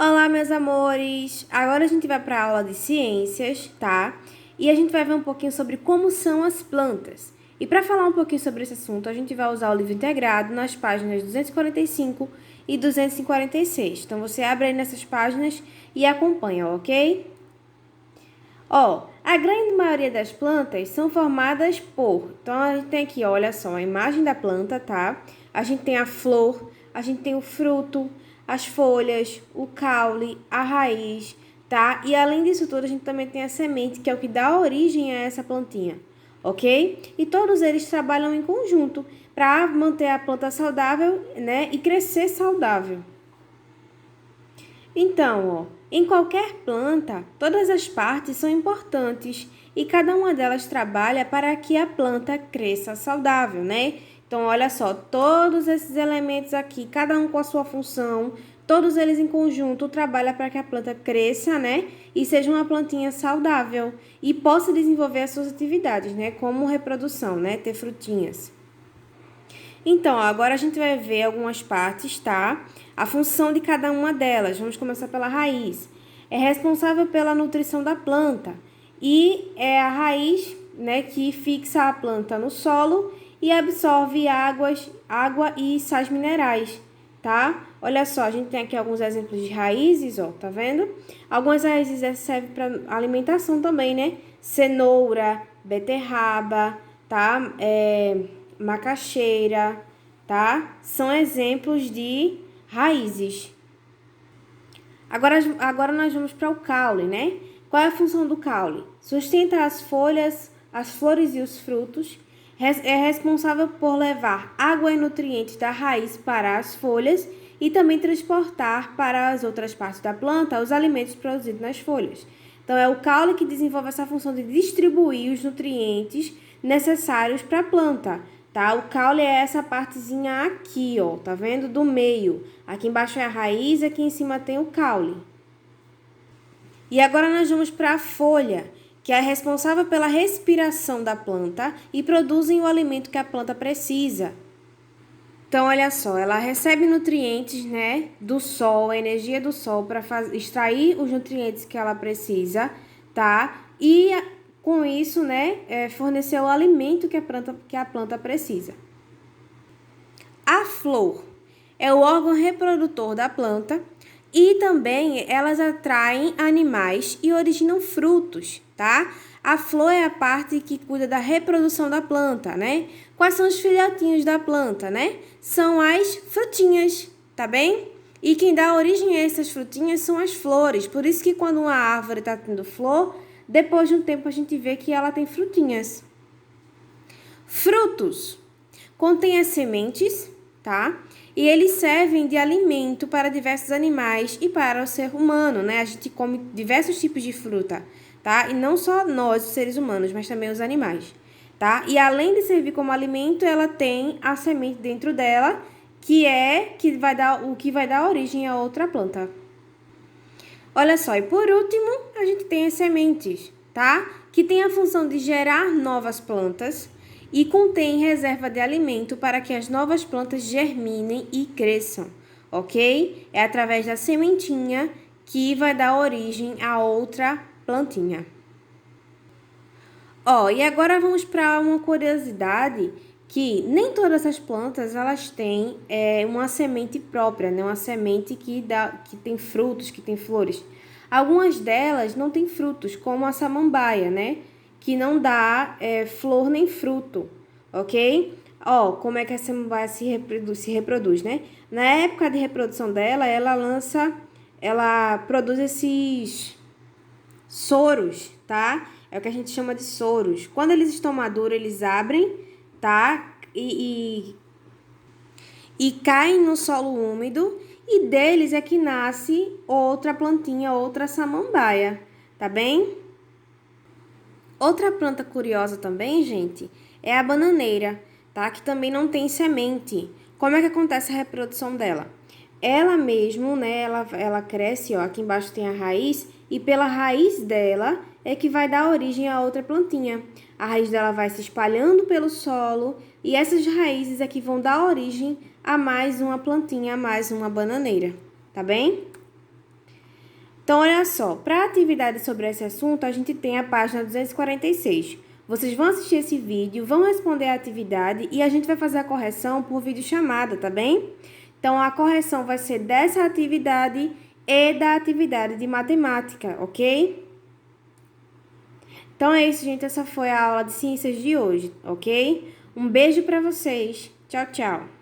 Olá, meus amores! Agora a gente vai para a aula de ciências, tá? E a gente vai ver um pouquinho sobre como são as plantas. E para falar um pouquinho sobre esse assunto, a gente vai usar o livro integrado nas páginas 245 e 246. Então, você abre aí nessas páginas e acompanha, ok? A grande maioria das plantas são formadas por... Então, a gente tem aqui, olha só, a imagem da planta, tá? A gente tem a flor, a gente tem o fruto, as folhas, o caule, a raiz, tá? E além disso tudo, a gente também tem a semente, que é o que dá origem a essa plantinha, ok? E todos eles trabalham em conjunto para manter a planta saudável, né? E crescer saudável. Então, em qualquer planta, todas as partes são importantes e cada uma delas trabalha para que a planta cresça saudável, né? Então, olha só, todos esses elementos aqui, cada um com a sua função, todos eles em conjunto trabalham para que a planta cresça, né? E seja uma plantinha saudável e possa desenvolver as suas atividades, né? Como reprodução, né? Ter frutinhas. Então, agora a gente vai ver algumas partes, tá? A função de cada uma delas. Vamos começar pela raiz. É responsável pela nutrição da planta e é a raiz, né, que fixa a planta no solo e absorve água e sais minerais, tá? Olha só, a gente tem aqui alguns exemplos de raízes, ó, tá vendo? Algumas raízes servem para alimentação também, né? Cenoura, beterraba, tá? Macaxeira, tá? São exemplos de raízes. Agora nós vamos para o caule, né? Qual é a função do caule? Sustenta as folhas, as flores e os frutos. É responsável por levar água e nutrientes da raiz para as folhas e também transportar para as outras partes da planta os alimentos produzidos nas folhas. Então, é o caule que desenvolve essa função de distribuir os nutrientes necessários para a planta, tá? O caule é essa partezinha aqui, ó, tá vendo? Do meio. Aqui embaixo é a raiz, aqui em cima tem o caule. E agora nós vamos para a folha, que é responsável pela respiração da planta e produzem o alimento que a planta precisa. Então, olha só, ela recebe nutrientes, né, do sol, a energia do sol para extrair os nutrientes que ela precisa, tá? E com isso, né, fornecer o alimento que a planta precisa. A flor é o órgão reprodutor da planta e também elas atraem animais e originam frutos, tá? A flor é a parte que cuida da reprodução da planta, né? Quais são os filhotinhos da planta, né? São as frutinhas, tá bem? E quem dá origem a essas frutinhas são as flores. Por isso que quando uma árvore está tendo flor, depois de um tempo a gente vê que ela tem frutinhas. Frutos contêm as sementes, tá? E eles servem de alimento para diversos animais e para o ser humano, né? A gente come diversos tipos de fruta, tá? E não só nós, os seres humanos, mas também os animais, tá? E além de servir como alimento, ela tem a semente dentro dela, que vai dar origem a outra planta. Olha só, e por último, a gente tem as sementes, tá? Que tem a função de gerar novas plantas e contém reserva de alimento para que as novas plantas germinem e cresçam, ok? É através da sementinha que vai dar origem a outra plantinha. E agora vamos para uma curiosidade que nem todas as plantas elas têm uma semente própria, né? Uma semente que tem frutos, que tem flores. Algumas delas não têm frutos, como a samambaia, né? Que não dá flor nem fruto, ok? Como é que a samambaia se reproduz, né? Na época de reprodução dela, ela produz esses soros, tá? É o que a gente chama de soros. Quando eles estão maduros, eles abrem, tá? E caem no solo úmido e deles é que nasce outra plantinha, outra samambaia, tá bem? Outra planta curiosa também, gente, é a bananeira, tá? Que também não tem semente. Como é que acontece a reprodução dela? Ela mesmo, né, ela cresce, ó, aqui embaixo tem a raiz, e pela raiz dela é que vai dar origem a outra plantinha. A raiz dela vai se espalhando pelo solo, e essas raízes é que vão dar origem a mais uma plantinha, a mais uma bananeira, tá bem? Então, olha só, para atividade sobre esse assunto, a gente tem a página 246. Vocês vão assistir esse vídeo, vão responder a atividade e a gente vai fazer a correção por videochamada, tá bem? Então, a correção vai ser dessa atividade e da atividade de matemática, ok? Então é isso, gente. Essa foi a aula de ciências de hoje, ok? Um beijo para vocês. Tchau, tchau.